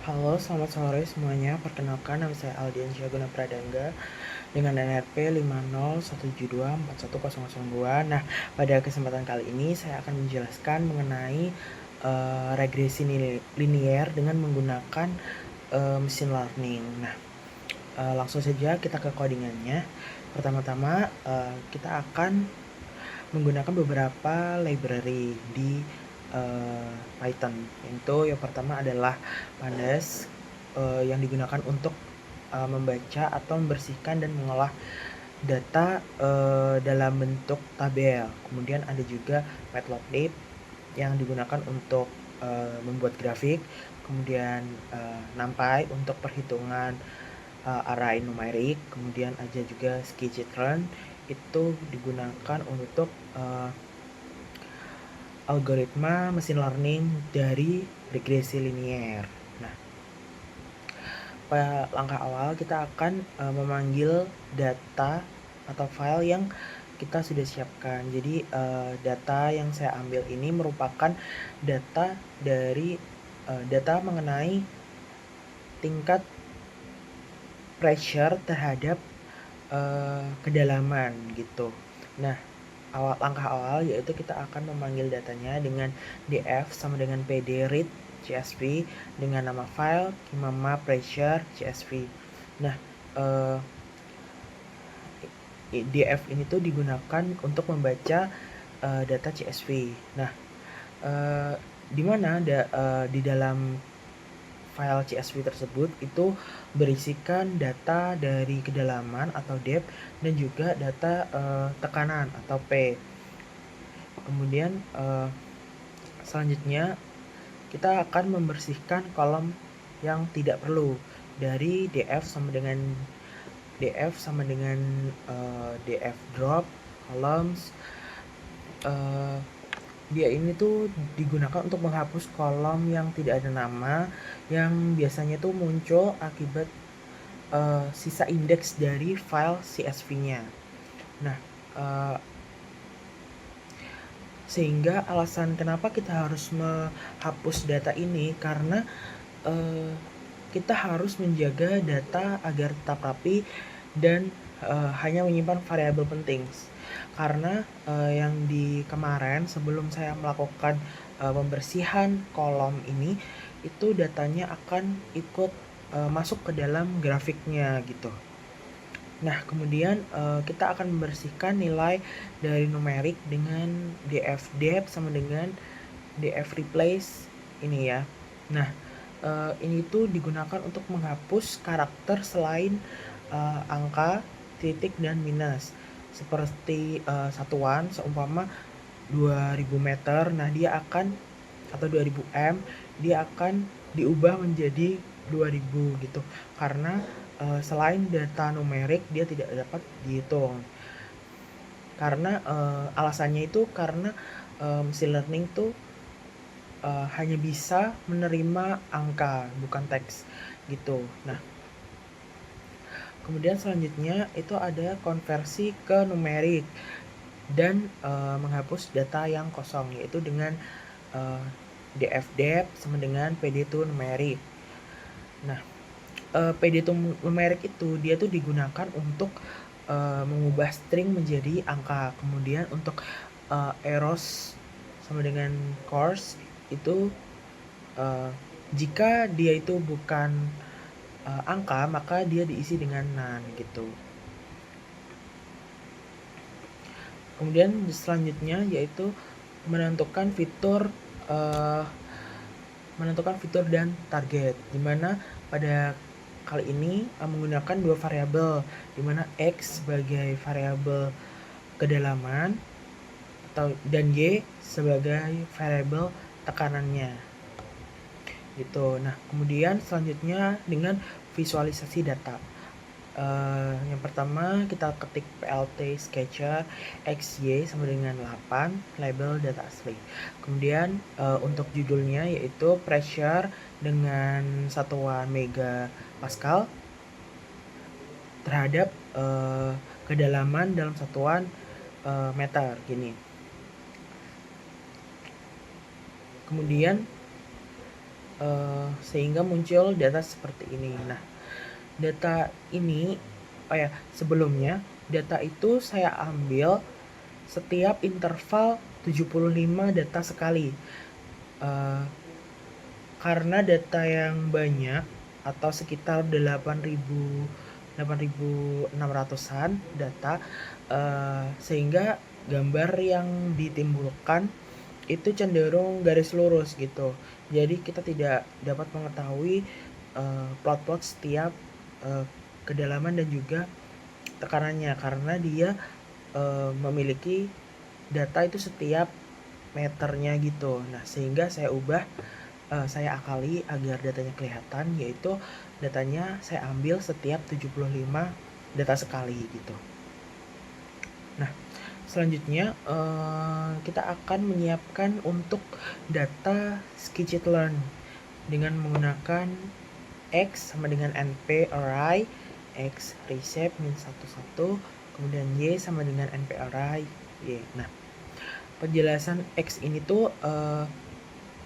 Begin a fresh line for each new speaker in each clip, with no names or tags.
Halo, selamat sore semuanya. Perkenalkan, nama saya Aldian Syaguna Pradangga dengan NRP 50172410002. Nah, pada kesempatan kali ini saya akan menjelaskan mengenai regresi linier dengan menggunakan mesin learning. Nah, langsung saja kita ke codingannya. Pertama-tama kita akan menggunakan beberapa library di Python. Itu yang pertama adalah pandas yang digunakan untuk membaca atau membersihkan dan mengolah data dalam bentuk tabel. Kemudian ada juga matplotlib yang digunakan untuk membuat grafik. Kemudian numpy untuk perhitungan array numerik. Kemudian ada juga scikit-learn itu digunakan untuk algoritma mesin learning dari regresi linier. Nah, pada langkah awal kita akan memanggil data atau file yang kita sudah siapkan. Jadi data yang saya ambil ini merupakan data dari data mengenai tingkat pressure terhadap kedalaman gitu. Nah, langkah awal yaitu kita akan memanggil datanya dengan df sama dengan pd read csv dengan nama file kimama pressure csv. Nah, df ini tuh digunakan untuk membaca data csv. Nah, di mana di dalam file CSV tersebut itu berisikan data dari kedalaman atau depth dan juga data tekanan atau P. Kemudian selanjutnya kita akan membersihkan kolom yang tidak perlu dari df sama dengan df drop columns. Dia ini tuh digunakan untuk menghapus kolom yang tidak ada nama yang biasanya tuh muncul akibat sisa indeks dari file CSV-nya. Nah, sehingga alasan kenapa kita harus menghapus data ini karena kita harus menjaga data agar tetap rapi dan hanya menyimpan variabel penting. Karena yang di kemarin sebelum saya melakukan pembersihan kolom ini itu datanya akan ikut masuk ke dalam grafiknya gitu. Nah, kemudian kita akan membersihkan nilai dari numerik dengan df depth sama dengan df replace ini ya. Nah, ini tuh digunakan untuk menghapus karakter selain angka, titik, dan minus. Seperti satuan seumpama 2000 meter, nah dia akan atau 2000 m, dia akan diubah menjadi 2000 gitu. Karena selain data numerik dia tidak dapat dihitung. Karena alasannya itu karena machine learning tuh hanya bisa menerima angka bukan teks gitu. Nah, kemudian selanjutnya itu ada konversi ke numerik dan menghapus data yang kosong yaitu dengan df depth sama dengan pd to numerik. Nah, pd to numerik itu dia tuh digunakan untuk mengubah string menjadi angka. Kemudian untuk arrows sama dengan course itu jika dia itu bukan angka maka dia diisi dengan none gitu. Kemudian selanjutnya yaitu menentukan fitur dan target, dimana pada kali ini menggunakan dua variabel, dimana x sebagai variabel kedalaman dan y sebagai variabel tekanannya gitu. Nah, kemudian selanjutnya dengan visualisasi data. Yang pertama kita ketik plt sketcher xy sama dengan 8 label data asli. Kemudian untuk judulnya yaitu pressure dengan satuan mega pascal terhadap kedalaman dalam satuan meter gini. Kemudian sehingga muncul data seperti ini. Nah, data ini sebelumnya data itu saya ambil setiap interval 75 data sekali. Karena data yang banyak atau sekitar 8.600-an data, sehingga gambar yang ditimbulkan itu cenderung garis lurus gitu. Jadi kita tidak dapat mengetahui plot-plot setiap kedalaman dan juga tekanannya, karena dia memiliki data itu setiap meternya gitu. Nah, sehingga saya akali agar datanya kelihatan, yaitu datanya saya ambil setiap 75 data sekali gitu. Nah, selanjutnya kita akan menyiapkan untuk data scikit-learn dengan menggunakan X sama dengan NP array, X reshape -11, kemudian Y sama dengan NP array Y. Nah, penjelasan X ini tuh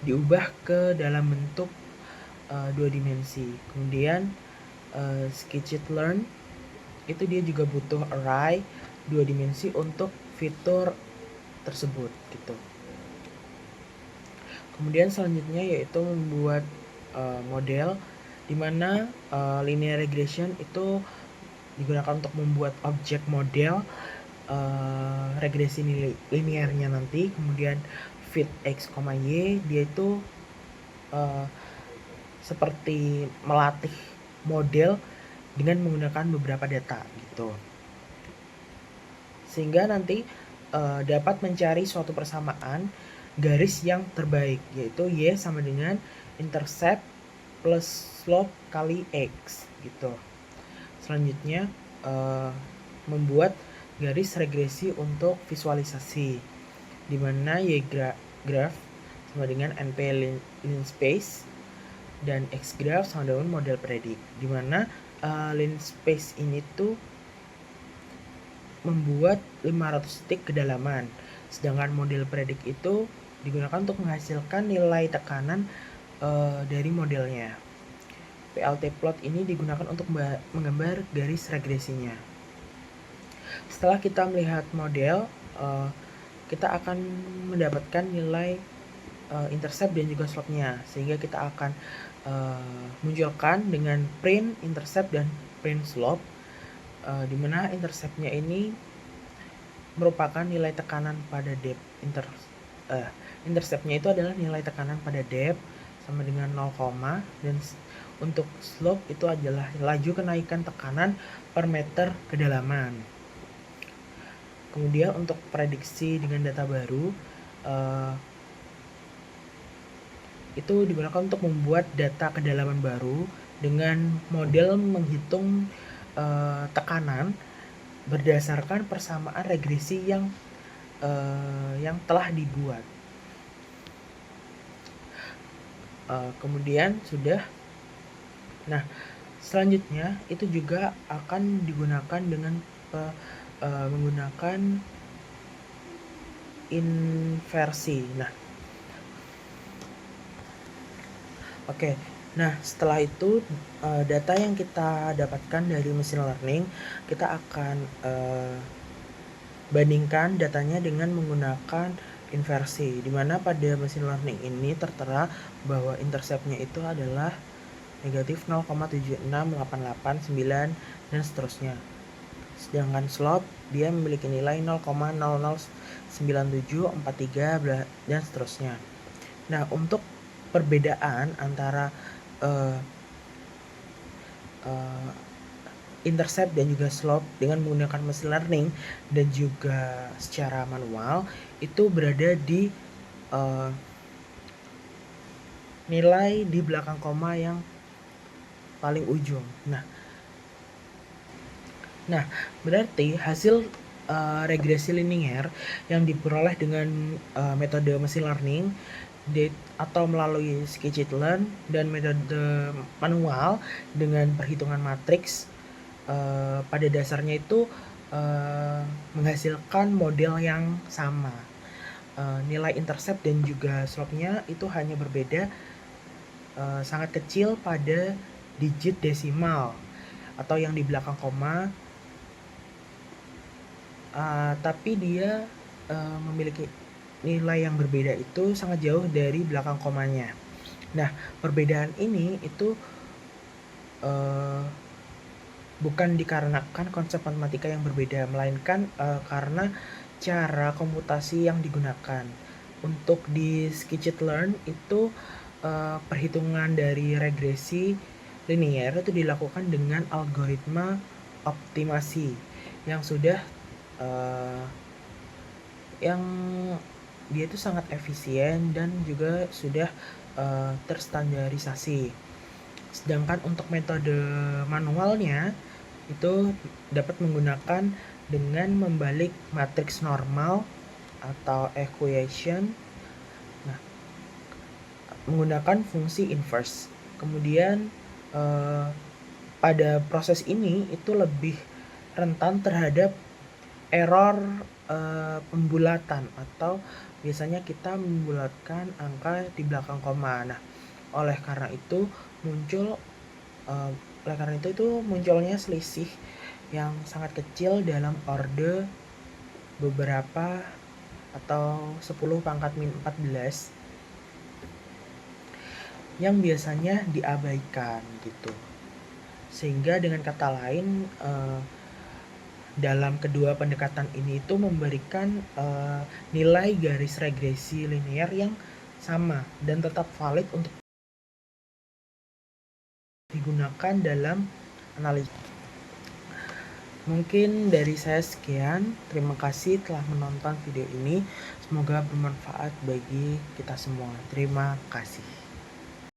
diubah ke dalam bentuk 2 dimensi. Kemudian scikit-learn itu dia juga butuh array 2 dimensi untuk fitur tersebut gitu. Kemudian selanjutnya yaitu membuat model, di mana linear regression itu digunakan untuk membuat objek model regresi linearnya nanti. Kemudian fit x, y dia itu seperti melatih model dengan menggunakan beberapa data gitu, sehingga nanti dapat mencari suatu persamaan garis yang terbaik, yaitu y sama dengan intercept plus slope kali x gitu. Selanjutnya membuat garis regresi untuk visualisasi, di mana y graph sama dengan np linspace dan x graph sama dengan model predik, di mana linspace ini tuh membuat 500 titik kedalaman, sedangkan model predik itu digunakan untuk menghasilkan nilai tekanan dari modelnya. PLT plot ini digunakan untuk menggambar garis regresinya. Setelah kita melihat model, kita akan mendapatkan nilai intercept dan juga slope-nya, sehingga kita akan munculkan dengan print intercept dan print slope, di mana intercept-nya ini merupakan nilai tekanan pada depth. Intercept-nya itu adalah nilai tekanan pada depth sama dengan 0, dan untuk slope itu adalah laju kenaikan tekanan per meter kedalaman. Kemudian untuk prediksi dengan data baru, itu digunakan untuk membuat data kedalaman baru dengan model menghitung tekanan berdasarkan persamaan regresi yang telah dibuat. Kemudian sudah. Nah, selanjutnya itu juga akan digunakan dengan menggunakan inversi. Nah, setelah itu data yang kita dapatkan dari machine learning, kita akan bandingkan datanya dengan menggunakan inversi, di mana pada machine learning ini tertera bahwa intercept-nya itu adalah negatif 0,76889 dan seterusnya. Sedangkan slope dia memiliki nilai 0,009743 dan seterusnya. Nah, untuk perbedaan antara intercept dan juga slope dengan menggunakan machine learning dan juga secara manual itu berada di nilai di belakang koma yang paling ujung. Nah, berarti hasil regresi linear yang diperoleh dengan metode machine learning atau melalui scikit-learn dan metode manual dengan perhitungan matriks, pada dasarnya itu menghasilkan model yang sama. Nilai intercept dan juga slope-nya itu hanya berbeda sangat kecil pada digit desimal atau yang di belakang koma, tapi dia memiliki nilai yang berbeda itu sangat jauh dari belakang komanya. Nah, perbedaan ini itu bukan dikarenakan konsep matematika yang berbeda, melainkan karena cara komputasi yang digunakan. Untuk di scikit-learn itu perhitungan dari regresi linear itu dilakukan dengan algoritma optimasi yang sudah yang dia itu sangat efisien dan juga sudah terstandarisasi. Sedangkan untuk metode manualnya itu dapat menggunakan dengan membalik matriks normal atau equation, nah, menggunakan fungsi inverse. Kemudian pada proses ini itu lebih rentan terhadap error pembulatan, atau biasanya kita membulatkan angka di belakang koma. Nah, oleh karena itu munculnya selisih yang sangat kecil dalam orde beberapa atau 10 pangkat min 14 yang biasanya diabaikan gitu. Sehingga dengan kata lain dalam kedua pendekatan ini itu memberikan nilai garis regresi linear yang sama dan tetap valid untuk digunakan dalam analisis. Mungkin dari saya sekian. Terima kasih telah menonton video ini. Semoga bermanfaat bagi kita semua. Terima kasih.